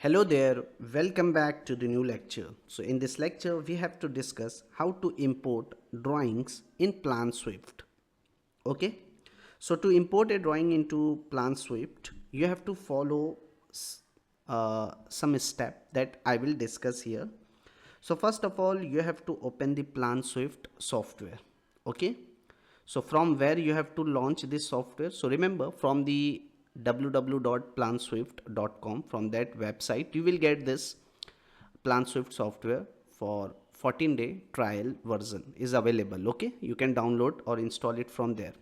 Hello there, welcome back to the new lecture. So in this lecture, we have to discuss how to import drawings in PlanSwift. Okay, so to import a drawing into PlanSwift, you have to follow some step that I will discuss here. So first of all, you have to open the PlanSwift software. Okay, so from where you have to launch this software. So remember, from the www.planswift.com, from that website you will get this PlanSwift software for 14-day trial version is available. Okay, you can download or install it from there.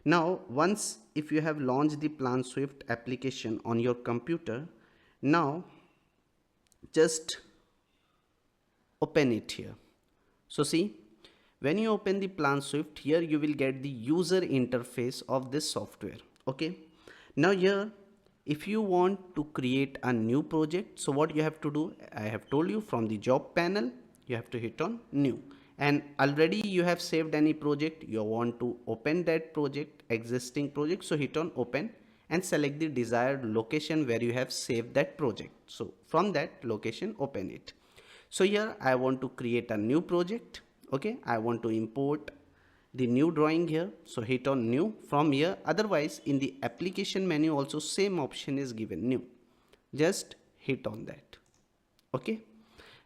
Now once if you have launched the PlanSwift application on your computer, now just open it here. So see, when you open the PlanSwift, here you will get the user interface of this software. Okay, now here if you want to create a new project, so what you have to do, I have told you, from the job panel you have to hit on new, and already you have saved any project, you want to open that project, existing project, so hit on open and select the desired location where you have saved that project. So from that location open it. So here I want to create a new project. Okay, I want to import the new drawing here, so hit on new from here. Otherwise in the application menu also same option is given, new, just hit on that. Okay,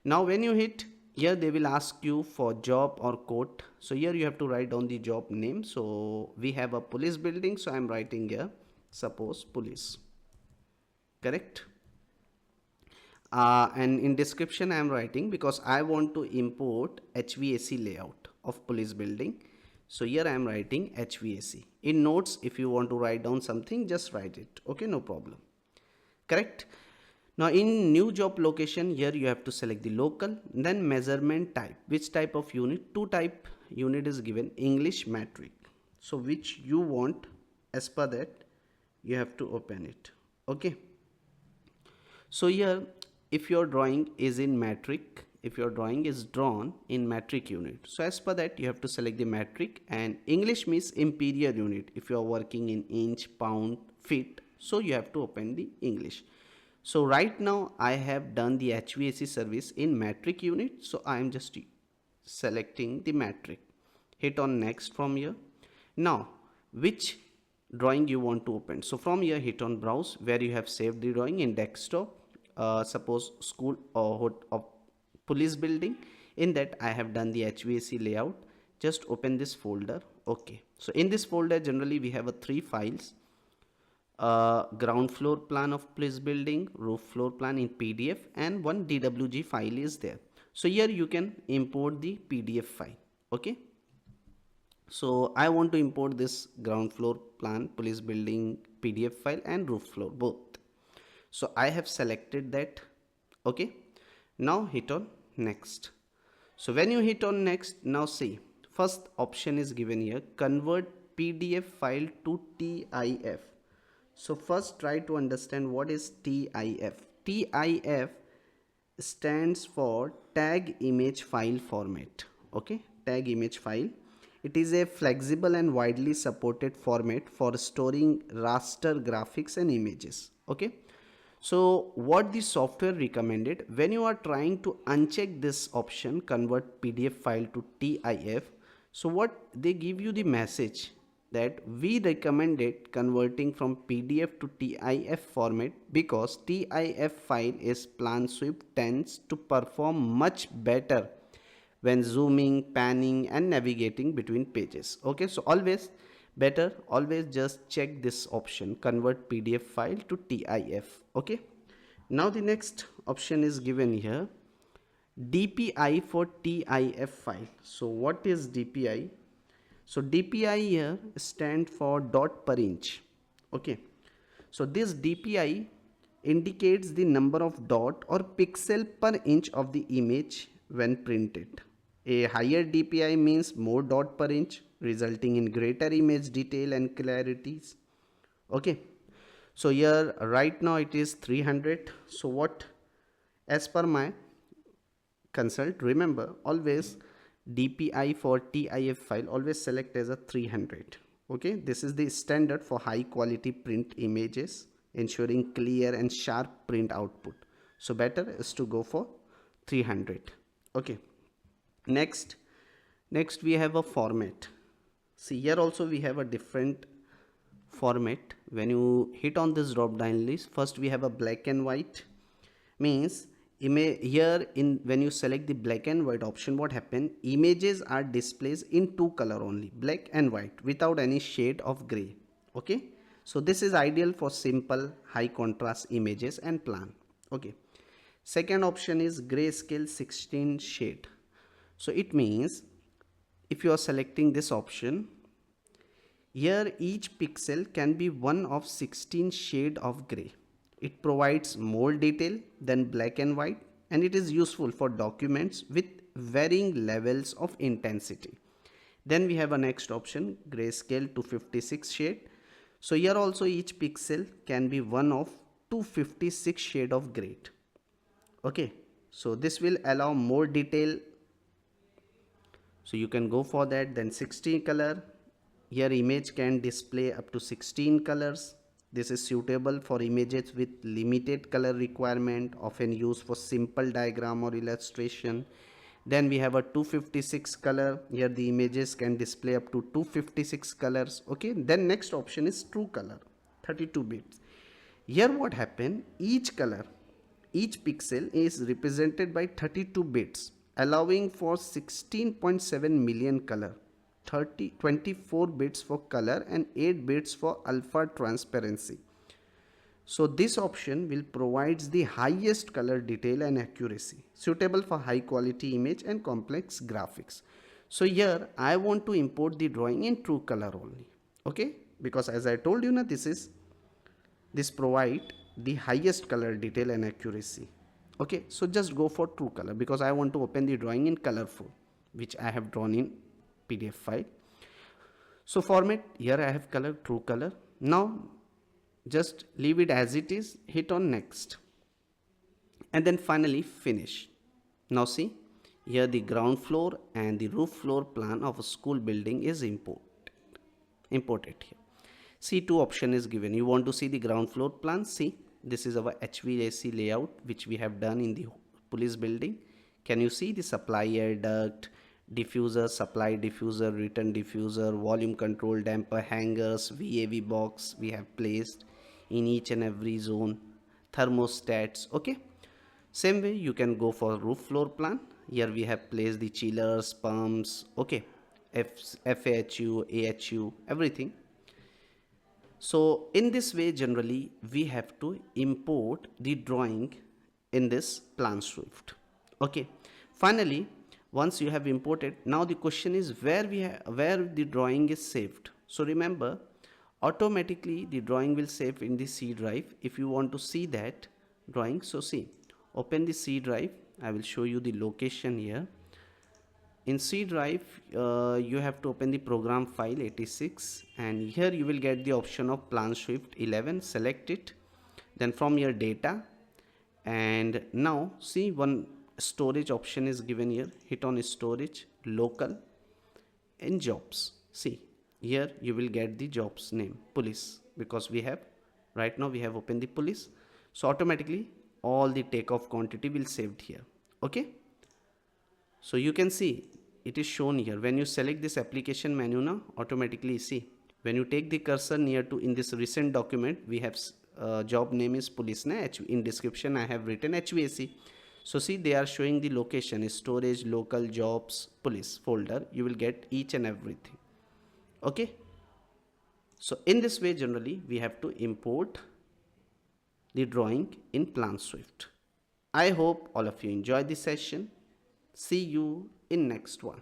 now when you hit here, they will ask you for job or code. So here you have to write down the job name. So we have a police building, so I'm writing here suppose police, correct. And in description I am writing because I want to import HVAC layout of police building. So here I am writing HVAC. In notes, if you want to write down something, just write it. Okay, no problem. Correct. Now in new job location, here you have to select the local, then measurement type. Which type of unit? Two type unit is given, English metric. So which you want, as per that you have to open it. Okay. So here if your drawing is in metric, if your drawing is drawn in metric unit, so as per that you have to select the metric, and English means imperial unit. If you are working in inch, pound, feet, so you have to open the English. So right now I have done the HVAC service in metric unit, so I am just selecting the metric. Hit on next from here. Now which drawing you want to open? So from here hit on browse where you have saved the drawing in desktop. Suppose school or police building, in that I have done the HVAC layout. Just open this folder. Okay, so in this folder generally we have three files, ground floor plan of police building, roof floor plan in PDF, and one DWG file is there. So here you can import the PDF file. Okay, so I want to import this ground floor plan police building PDF file and roof floor both. So I have selected that. Okay, now hit on next. So when you hit on next, now see, first option is given here, convert PDF file to TIF. So first try to understand what is TIF. TIF stands for tag image file format. Okay, tag image file. It is a flexible and widely supported format for storing raster graphics and images. Okay, so what the software recommended, when you are trying to uncheck this option, convert PDF file to TIF, so what they give you the message that we recommended converting from PDF to TIF format because TIF file is PlanSwift tends to perform much better when zooming, panning and navigating between pages. Okay, so always just check this option, convert PDF file to TIF. Okay, now the next option is given here, DPI for TIF file. So what is DPI? So DPI here stand for dot per inch. Okay, so this DPI indicates the number of dot or pixel per inch of the image when printed. A higher DPI means more dot per inch, resulting in greater image detail and clarities. Okay, so here right now it is 300. So what, as per my consult, remember always DPI for TIF file always select as a 300. Okay, this is the standard for high quality print images ensuring clear and sharp print output. So better is to go for 300. Okay. Next we have a format. See, here also we have a different format. When you hit on this drop down list, first we have a black and white. Means here in when you select the black and white option, what happen, images are displayed in two color only, black and white, without any shade of gray. Okay, so this is ideal for simple high contrast images and plan. Okay, second option is grayscale 16 shade. So it means if you are selecting this option, here each pixel can be one of 16 shade of gray. It provides more detail than black and white, and it is useful for documents with varying levels of intensity. Then we have a next option, grayscale 256 shade. So here also each pixel can be one of 256 shade of gray. Okay, so this will allow more detail. So you can go for that. Then 16 color. Here image can display up to 16 colors. This is suitable for images with limited color requirement, often used for simple diagram or illustration. Then we have a 256 color. Here the images can display up to 256 colors. Okay. Then next option is true color, 32 bits. Here what happened, each color, each pixel is represented by 32 bits, allowing for 16.7 million color. 24 bits for color and 8 bits for alpha transparency. So this option will provide the highest color detail and accuracy, suitable for high quality image and complex graphics. So here I want to import the drawing in true color only. Okay, because as I told you now, this provide the highest color detail and accuracy. Okay, so just go for true color because I want to open the drawing in colorful, which I have drawn in PDF file. So format, here I have color, true color. Now just leave it as it is, hit on next, and then finally finish. Now see, here the ground floor and the roof floor plan of a school building is imported here. See, two option is given. You want to see the ground floor plan. See, this is our HVAC layout which we have done in the police building. Can you see the supply air duct, diffuser, supply diffuser, return diffuser, volume control damper, hangers, VAV box we have placed in each and every zone, thermostats. Okay, same way you can go for roof floor plan. Here we have placed the chillers, pumps, okay, FAHU, AHU, everything. So in this way generally we have to import the drawing in this PlanSwift. Okay, finally once you have imported, now the question is where the drawing is saved. So remember, automatically the drawing will save in the C drive. If you want to see that drawing, so see, open the C drive. I will show you the location here. In C drive, you have to open the program file 86, and here you will get the option of PlanSwift 11. Select it. Then from your data, and now see one storage option is given here. Hit on storage, local, and jobs. See, here you will get the jobs name police, because we have right now we have opened the police. So automatically all the takeoff quantity will saved here. Okay, so you can see it is shown here. When you select this application menu now, automatically see, when you take the cursor near to in this recent document, we have job name is police. In description I have written HVAC. So see, they are showing the location is storage, local, jobs, police folder. You will get each and everything. Okay, so in this way generally we have to import the drawing in PlanSwift. I hope all of you enjoyed this session. See you in next one.